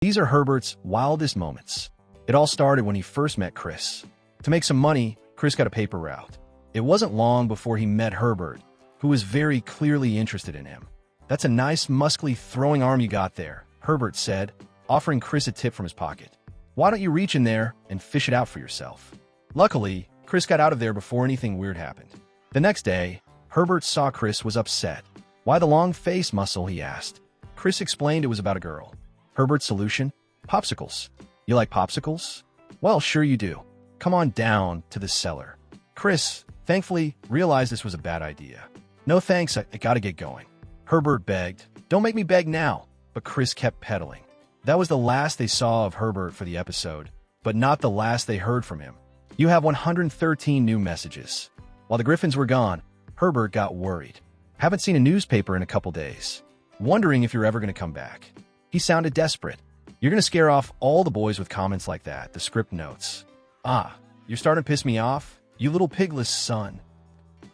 These are Herbert's wildest moments. It all started when he first met Chris. To make some money, Chris got a paper route. It wasn't long before he met Herbert, who was very clearly interested in him. "That's a nice, muscly throwing arm you got there," Herbert said, offering Chris a tip from his pocket. "Why don't you reach in there and fish it out for yourself?" Luckily, Chris got out of there before anything weird happened. The next day, Herbert saw Chris was upset. "Why the long face muscle?" he asked. Chris explained it was about a girl. Herbert's solution? Popsicles. "You like popsicles?" "Well, sure you do. Come on down to the cellar." Chris, thankfully, realized this was a bad idea. "No thanks, I gotta get going." Herbert begged. "Don't make me beg now." But Chris kept pedaling. That was the last they saw of Herbert for the episode, but not the last they heard from him. You have 113 new messages. While the Griffins were gone, Herbert got worried. "Haven't seen a newspaper in a couple days. Wondering if you're ever going to come back." He sounded desperate. "You're going to scare off all the boys with comments like that," the script notes. "Ah, you're starting to piss me off, you little pigless son."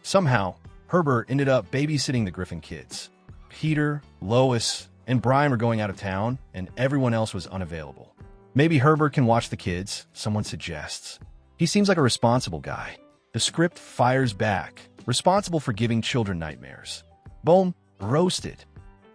Somehow, Herbert ended up babysitting the Griffin kids. Peter, Lois, and Brian were going out of town, and everyone else was unavailable. "Maybe Herbert can watch the kids," someone suggests. "He seems like a responsible guy." The script fires back, responsible for giving children nightmares. Boom, roasted.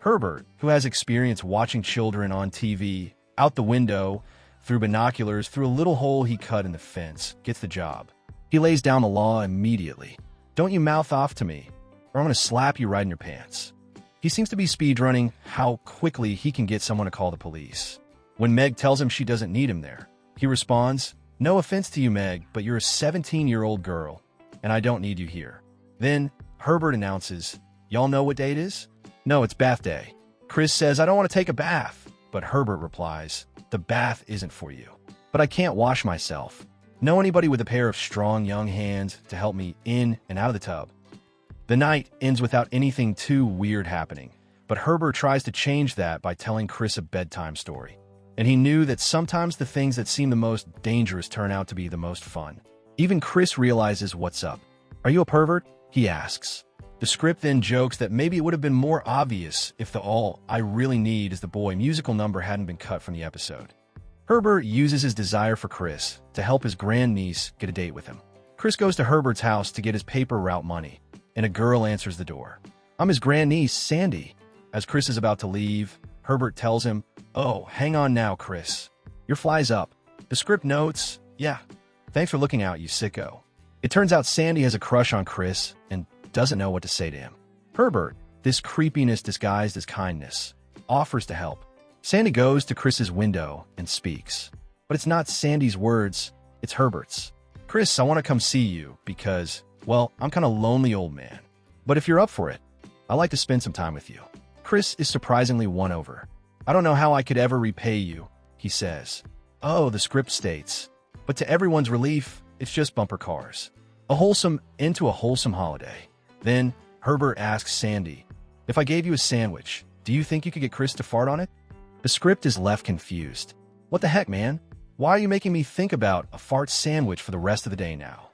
Herbert, who has experience watching children on TV, out the window, through binoculars, through a little hole he cut in the fence, gets the job. He lays down the law immediately. "Don't you mouth off to me, or I'm going to slap you right in your pants." He seems to be speedrunning how quickly he can get someone to call the police. When Meg tells him she doesn't need him there, he responds, "No offense to you, Meg, but you're a 17-year-old girl, and I don't need you here." Then Herbert announces, "Y'all know what day it is?" "No, it's bath day." Chris says, "I don't want to take a bath." But Herbert replies, "The bath isn't for you." "But I can't wash myself. Know anybody with a pair of strong young hands to help me in and out of the tub?" The night ends without anything too weird happening, but Herbert tries to change that by telling Chris a bedtime story. And he knew that sometimes the things that seem the most dangerous turn out to be the most fun. Even Chris realizes what's up. "Are you a pervert?" he asks. The script then jokes that maybe it would have been more obvious if the "All I Really Need Is the Boy" musical number hadn't been cut from the episode. Herbert uses his desire for Chris to help his grandniece get a date with him. Chris goes to Herbert's house to get his paper route money, and a girl answers the door. "I'm his grandniece, Sandy." As Chris is about to leave, Herbert tells him, "Oh, hang on now, Chris. Your fly's up." The script notes, "Yeah, thanks for looking out, you sicko." It turns out Sandy has a crush on Chris and doesn't know what to say to him. Herbert, this creepiness disguised as kindness, offers to help. Sandy goes to Chris's window and speaks. But it's not Sandy's words, it's Herbert's. "Chris, I want to come see you because, well, I'm kind of lonely old man. But if you're up for it, I'd like to spend some time with you." Chris is surprisingly won over. "I don't know how I could ever repay you," he says. Oh, the script states. But to everyone's relief, it's just bumper cars. A wholesome end to a wholesome holiday. Then Herbert asks Sandy, "If I gave you a sandwich, do you think you could get Chris to fart on it?" The script is left confused. "What the heck, man? Why are you making me think about a fart sandwich for the rest of the day now?"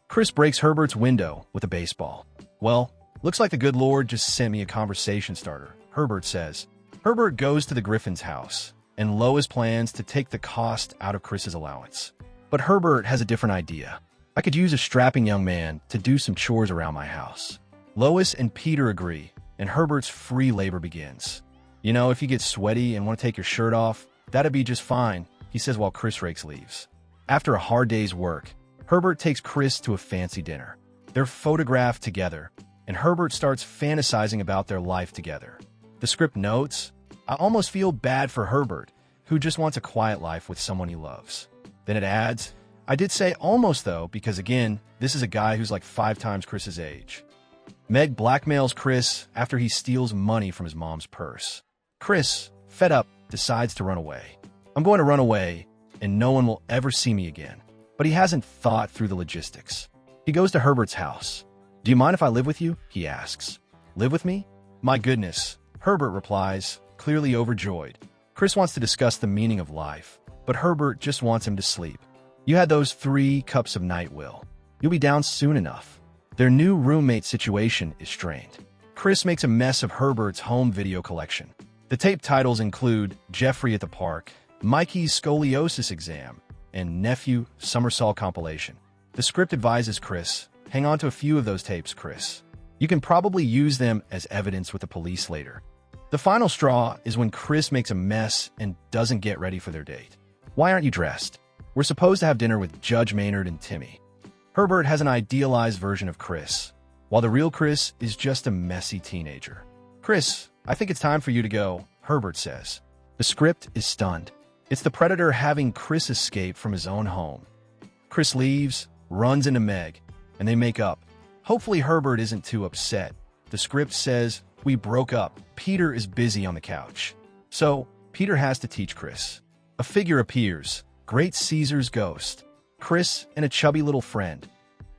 Chris breaks Herbert's window with a baseball. "Well, looks like the good Lord just sent me a conversation starter," Herbert says. Herbert goes to the Griffin's house, and Lois plans to take the cost out of Chris's allowance. But Herbert has a different idea. "I could use a strapping young man to do some chores around my house." Lois and Peter agree, and Herbert's free labor begins. "You know, if you get sweaty and want to take your shirt off, that'd be just fine," he says while Chris rakes leaves. After a hard day's work, Herbert takes Chris to a fancy dinner. They're photographed together, and Herbert starts fantasizing about their life together. The script notes, "I almost feel bad for Herbert, who just wants a quiet life with someone he loves." Then it adds, "I did say almost though, because again, this is a guy who's like 5 times Chris's age." Meg blackmails Chris after he steals money from his mom's purse. Chris, fed up, decides to run away. "I'm going to run away, and no one will ever see me again." But he hasn't thought through the logistics. He goes to Herbert's house. "Do you mind if I live with you?" he asks. "Live with me?" "My goodness," Herbert replies, clearly overjoyed. Chris wants to discuss the meaning of life, but Herbert just wants him to sleep. "You had those 3 cups of night, Will. You'll be down soon enough." Their new roommate situation is strained. Chris makes a mess of Herbert's home video collection. The tape titles include Jeffrey at the Park, Mikey's Scoliosis Exam, and Nephew Somersault Compilation. The script advises Chris, hang on to a few of those tapes, Chris. You can probably use them as evidence with the police later. The final straw is when Chris makes a mess and doesn't get ready for their date. Why aren't you dressed? We're supposed to have dinner with Judge Maynard and Timmy. Herbert has an idealized version of Chris, while the real Chris is just a messy teenager. Chris, I think it's time for you to go, Herbert says. The script is stunned. It's the predator having Chris escape from his own home. Chris leaves, runs into Meg, and they make up. Hopefully Herbert isn't too upset. The script says, we broke up. Peter is busy on the couch. So, Peter has to teach Chris. A figure appears, Great Caesar's ghost. Chris and a chubby little friend.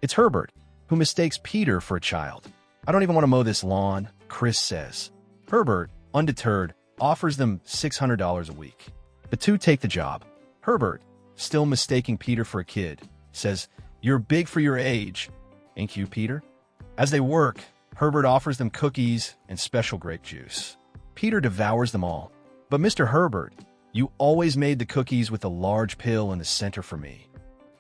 It's Herbert, who mistakes Peter for a child. I don't even want to mow this lawn, Chris says. Herbert, undeterred, offers them $600 a week. The two take the job. Herbert, still mistaking Peter for a kid, says, you're big for your age. Ain't you, Peter? As they work, Herbert offers them cookies and special grape juice. Peter devours them all. But Mr. Herbert, you always made the cookies with a large pill in the center for me.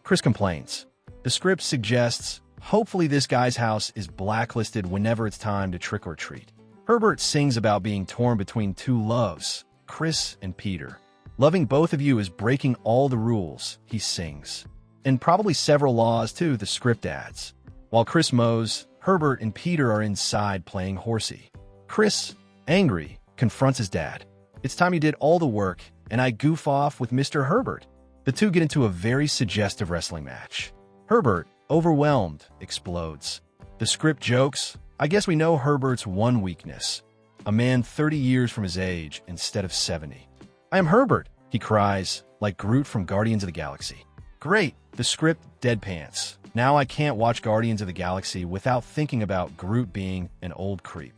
Chris complains. The script suggests, hopefully this guy's house is blacklisted whenever it's time to trick or treat. Herbert sings about being torn between two loves, Chris and Peter. Loving both of you is breaking all the rules, he sings. And probably several laws, too, the script adds. While Chris mows, Herbert and Peter are inside playing horsey. Chris, angry, confronts his dad. It's time you did all the work, and I goof off with Mr. Herbert. The two get into a very suggestive wrestling match. Herbert, overwhelmed, explodes. The script jokes, I guess we know Herbert's one weakness. A man 30 years from his age instead of 70. I am Herbert, he cries, like Groot from Guardians of the Galaxy. Great, the script deadpans. Now I can't watch Guardians of the Galaxy without thinking about Groot being an old creep.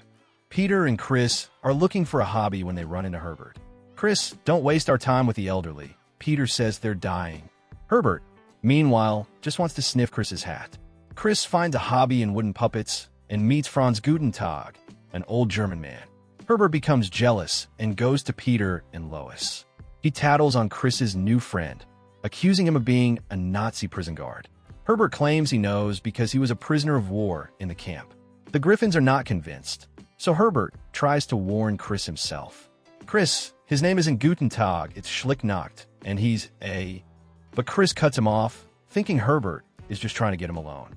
Peter and Chris are looking for a hobby when they run into Herbert. Chris, don't waste our time with the elderly. Peter says they're dying. Herbert, meanwhile, just wants to sniff Chris's hat. Chris finds a hobby in wooden puppets and meets Franz Gutentag, an old German man. Herbert becomes jealous and goes to Peter and Lois. He tattles on Chris's new friend, accusing him of being a Nazi prison guard. Herbert claims he knows because he was a prisoner of war in the camp. The Griffins are not convinced, so Herbert tries to warn Chris himself. Chris, his name isn't Gutentag, it's Schlicknacht, and he's a... But Chris cuts him off, thinking Herbert is just trying to get him alone.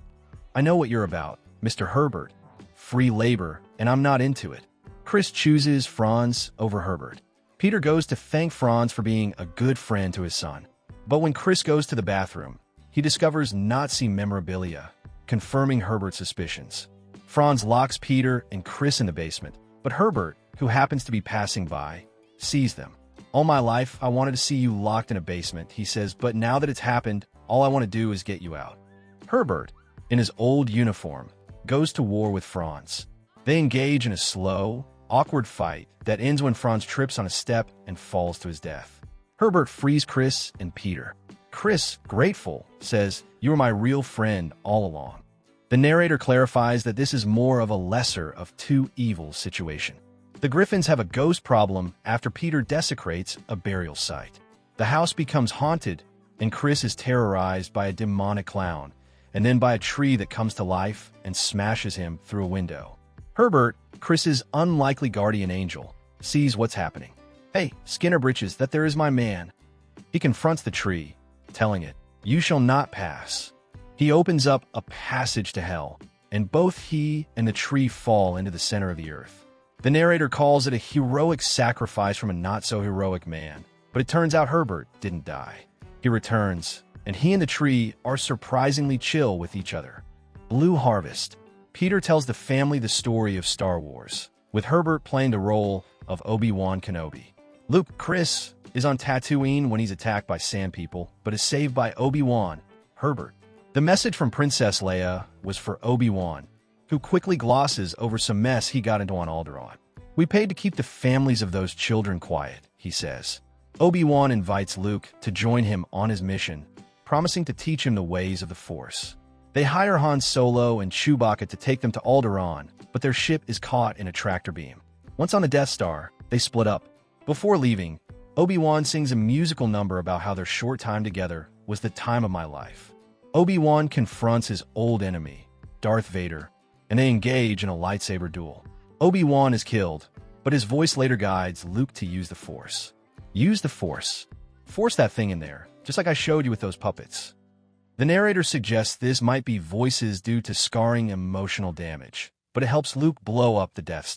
I know what you're about, Mr. Herbert. Free labor, and I'm not into it. Chris chooses Franz over Herbert. Peter goes to thank Franz for being a good friend to his son. But when Chris goes to the bathroom, he discovers Nazi memorabilia, confirming Herbert's suspicions. Franz locks Peter and Chris in the basement, but Herbert, who happens to be passing by, sees them. All my life, I wanted to see you locked in a basement, he says, but now that it's happened, all I want to do is get you out. Herbert, in his old uniform, goes to war with Franz. They engage in a slow, awkward fight that ends when Franz trips on a step and falls to his death. Herbert frees Chris and Peter. Chris, grateful, says, you were my real friend all along. The narrator clarifies that this is more of a lesser of two evils situation. The Griffins have a ghost problem after Peter desecrates a burial site. The house becomes haunted, and Chris is terrorized by a demonic clown, and then by a tree that comes to life and smashes him through a window. Herbert, Chris's unlikely guardian angel, sees what's happening. Hey, Skinner Britches, that there is my man. He confronts the tree, telling it, you shall not pass. He opens up a passage to hell, and both he and the tree fall into the center of the earth. The narrator calls it a heroic sacrifice from a not-so-heroic man, but it turns out Herbert didn't die. He returns, and he and the tree are surprisingly chill with each other. Blue Harvest. Peter tells the family the story of Star Wars, with Herbert playing the role of Obi-Wan Kenobi. Luke, Chris, is on Tatooine when he's attacked by sand people, but is saved by Obi-Wan, Herbert. The message from Princess Leia was for Obi-Wan, who quickly glosses over some mess he got into on Alderaan. We paid to keep the families of those children quiet, he says. Obi-Wan invites Luke to join him on his mission, promising to teach him the ways of the Force. They hire Han Solo and Chewbacca to take them to Alderaan, but their ship is caught in a tractor beam. Once on the Death Star, They split up. Before leaving, Obi-Wan sings a musical number about how their short time together was the time of my life. Obi-Wan confronts his old enemy, Darth Vader, and they engage in a lightsaber duel. Obi-Wan is killed, but his voice later guides Luke to use the Force. Use the Force. Force that thing in there, just like I showed you with those puppets. The narrator suggests this might be voices due to scarring emotional damage, but it helps Luke blow up the Death Star.